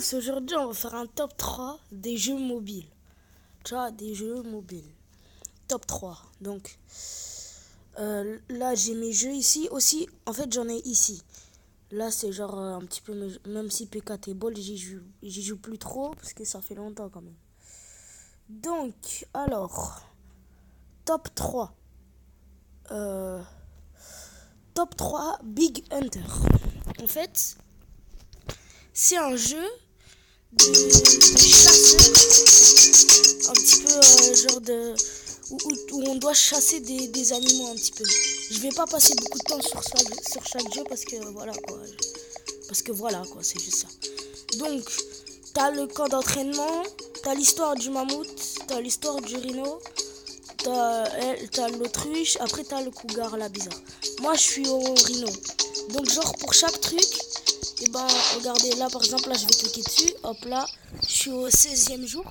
Aujourd'hui, on va faire un top 3 des jeux mobiles. Tu vois, des jeux mobiles. Top 3. Donc, là, j'ai mes jeux ici. Aussi, en fait, j'en ai ici. Là, c'est genre un petit peu... Même si PKT Ball, j'y joue plus trop parce que ça fait longtemps quand même. Donc, alors, top 3. Top 3 Big Hunter. En fait, c'est un jeu de chasseur, un petit peu genre de où on doit chasser des animaux un petit peu. Je vais pas passer beaucoup de temps sur chaque jeu parce que voilà quoi, c'est juste ça. Donc t'as le camp d'entraînement, t'as l'histoire du mammouth, t'as l'histoire du rhino, t'as l'autruche, après t'as le cougar là bizarre. Moi je suis au rhino. Donc genre pour chaque truc, et ben regardez là par exemple, là je vais cliquer dessus, hop là, je suis au 16e jour.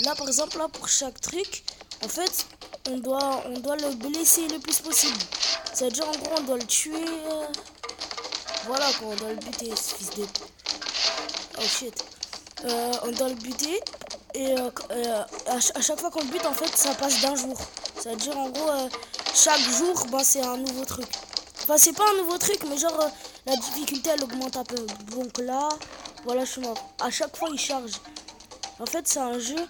Là par exemple, là pour chaque truc, en fait on doit le blesser le plus possible. C'est-à-dire en gros on doit le tuer, voilà quoi, on doit le buter ce fils de... Oh shit. On doit le buter et à chaque fois qu'on le bute en fait ça passe d'un jour. C'est-à-dire en gros chaque jour ben, c'est un nouveau truc. Enfin c'est pas un nouveau truc mais genre la difficulté elle augmente un peu. Donc là voilà je suis mort. À chaque fois il charge. En fait c'est un jeu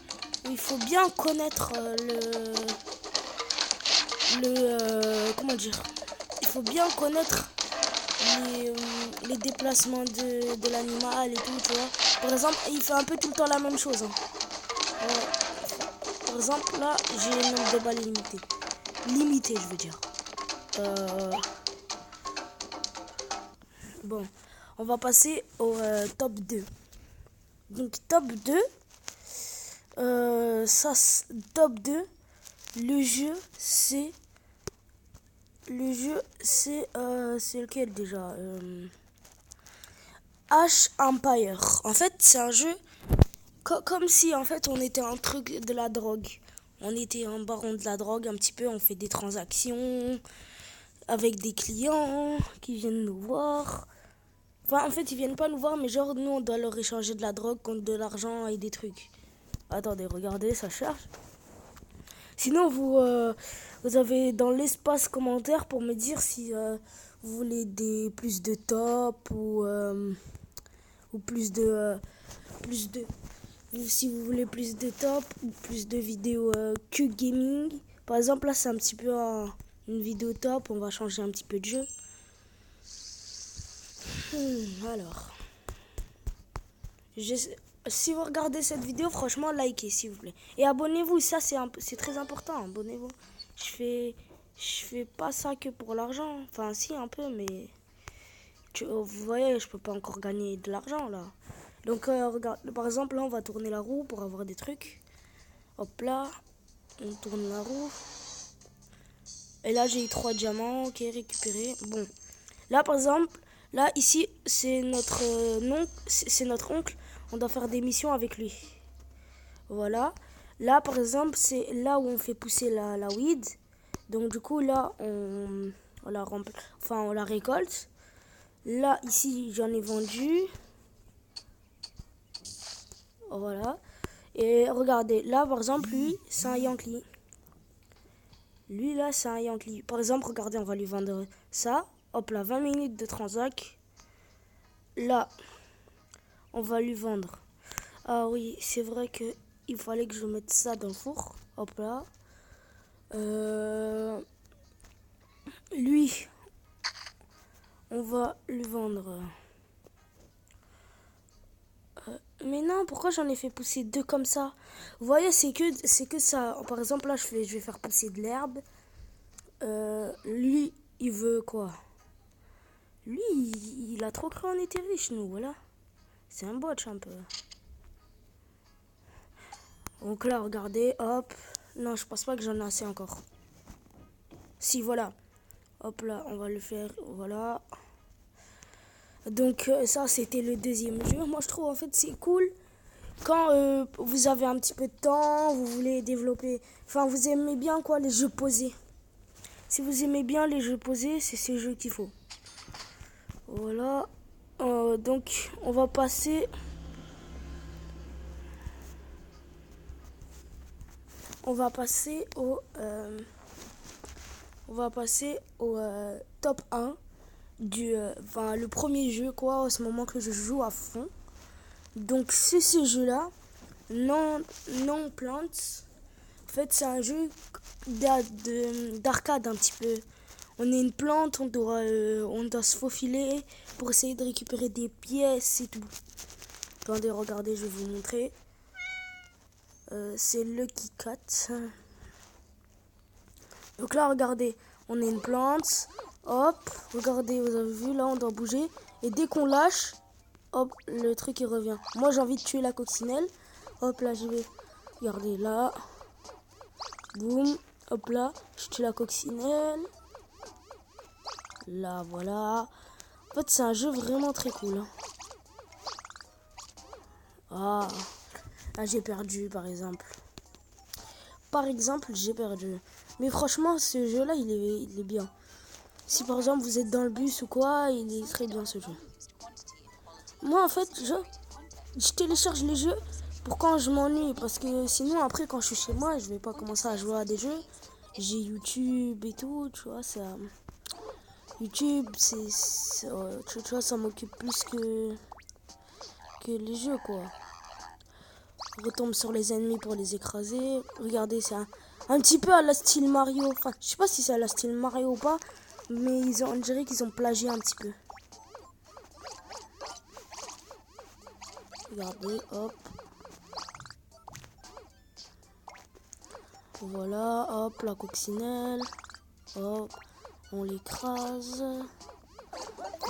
où il faut bien connaître comment dire. Il faut bien connaître les déplacements de l'animal et tout, tu vois. Par exemple, il fait un peu tout le temps la même chose. Hein. Par exemple, là, j'ai le nombre de balles limité. Limité, je veux dire. Bon, on va passer au top 2. Donc, top 2. Top 2. Le jeu, c'est... c'est lequel déjà Ash Empire. En fait, c'est un jeu comme si en fait on était un truc de la drogue. On était un baron de la drogue un petit peu. On fait des transactions avec des clients qui viennent nous voir. Enfin, en fait, ils viennent pas nous voir, mais genre nous on doit leur échanger de la drogue contre de l'argent et des trucs. Attendez, regardez, ça charge. Sinon, vous avez dans l'espace commentaire pour me dire si vous voulez plus de top ou plus de si vous voulez plus de top ou plus de vidéos que gaming. Par exemple, là, c'est un petit peu une vidéo top. On va changer un petit peu de jeu. Alors, si vous regardez cette vidéo, franchement, likez s'il vous plaît. Et abonnez-vous, ça c'est très important, abonnez-vous. Je fais pas ça que pour l'argent. Enfin, si, un peu, mais vous voyez, je peux pas encore gagner de l'argent là. Donc, regarde, par exemple, là, on va tourner la roue pour avoir des trucs. Hop là, on tourne la roue. Et là, j'ai eu 3 diamants, ok, récupéré. Bon, là, par exemple, là, ici, c'est notre oncle. On doit faire des missions avec lui. Voilà. Là, par exemple, c'est là où on fait pousser la weed. Donc, du coup, là, on la récolte. Là, ici, j'en ai vendu. Voilà. Et regardez, là, par exemple, lui, c'est un Yankee. Lui, là, c'est un Yankee. Par exemple, regardez, on va lui vendre ça. Hop là, 20 minutes de transac. Là, on va lui vendre. Ah oui, c'est vrai que il fallait que je mette ça dans le four. Hop là. Lui, on va lui vendre. Mais non, pourquoi j'en ai fait pousser 2 comme ça? Vous voyez, c'est que ça. Par exemple, là, je vais faire pousser de l'herbe. Lui, il veut quoi? Lui, il a trop cru en était riche, nous, voilà. C'est un botch un peu. Donc là, regardez, hop. Non, je pense pas que j'en ai assez encore. Si, voilà. Hop là, on va le faire, voilà. Donc ça, c'était le deuxième jeu. Moi, je trouve, en fait, c'est cool. Quand vous avez un petit peu de temps, vous voulez développer... Enfin, vous aimez bien, quoi, les jeux posés. Si vous aimez bien les jeux posés, c'est ces jeux qu'il faut. Voilà. Donc, on va passer on va passer au top 1 le premier jeu quoi en ce moment que je joue à fond. Donc c'est ce jeu là, Non Plants. En fait c'est un jeu d'arcade un petit peu. On est une plante, on doit se faufiler pour essayer de récupérer des pièces et tout. Attendez, regardez, je vais vous montrer. C'est Lucky Cat. Donc là, regardez, on est une plante. Hop, regardez, vous avez vu, là, on doit bouger. Et dès qu'on lâche, hop, le truc, il revient. Moi, j'ai envie de tuer la coccinelle. Hop, là, je vais... Regardez, là. Boum. Hop, là, je tue la coccinelle. Là, voilà. En fait, c'est un jeu vraiment très cool. Hein. Ah, là, j'ai perdu, par exemple. J'ai perdu. Mais franchement, ce jeu-là, il est bien. Si par exemple vous êtes dans le bus ou quoi, il est très bien ce jeu. Moi en fait, je télécharge les jeux pour quand je m'ennuie. Parce que sinon après quand je suis chez moi, je vais pas commencer à jouer à des jeux. J'ai YouTube et tout, tu vois, ça... YouTube, tu vois, ça m'occupe plus que les jeux quoi. On retombe sur les ennemis pour les écraser. Regardez, c'est un petit peu à la style Mario. Enfin, je sais pas si c'est à la style Mario ou pas. Mais on dirait qu'ils ont plagié un petit peu. Regardez, hop. Voilà, hop, la coccinelle. Hop, on l'écrase.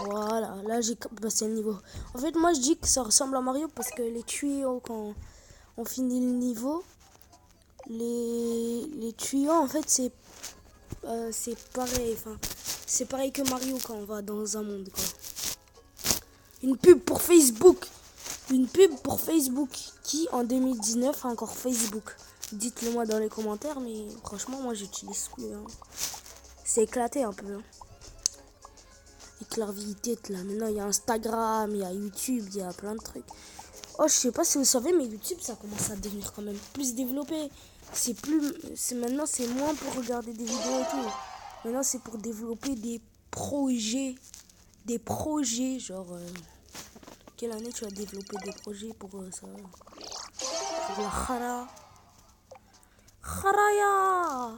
Voilà, là j'ai passé le niveau. En fait, moi je dis que ça ressemble à Mario parce que les tuyaux, quand on finit le niveau, les tuyaux, en fait, c'est pareil. Enfin, c'est pareil que Mario quand on va dans un monde, quoi. Une pub pour Facebook. Qui, en 2019, a encore Facebook? Dites-le moi dans les commentaires, mais franchement, moi, j'utilise plus. Hein. C'est éclaté un peu. Hein. Éclairvité, là. Maintenant, il y a Instagram, il y a YouTube, il y a plein de trucs. Oh, je sais pas si vous savez, mais YouTube, ça commence à devenir quand même plus développé. Maintenant, c'est moins pour regarder des vidéos et tout. Maintenant, c'est pour développer des projets. Des projets, genre... quelle année tu as développé des projets pour ça? Pour la Khara. Kharaya.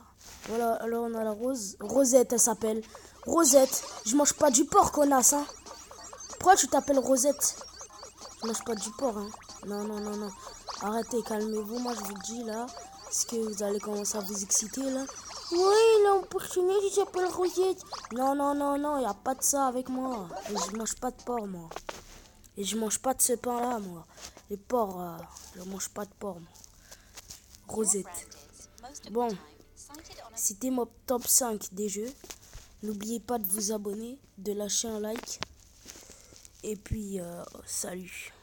Voilà, alors on a la Rosette, elle s'appelle. Rosette. Je mange pas du porc, connasse, hein. Pourquoi tu t'appelles Rosette? Je mange pas du porc, hein. Non. Arrêtez, calmez-vous, moi je vous dis là. Est-ce que vous allez commencer à vous exciter là? Oui, l'opportunité, il s'appelle Rosette. Non, y a pas de ça avec moi. Et je mange pas de porc, moi. Et je mange pas de ce pain là, moi. Les porcs, je mange pas de porc, moi. Rosette. Bon, c'était mon top 5 des jeux. N'oubliez pas de vous abonner, de lâcher un like. Et puis, salut.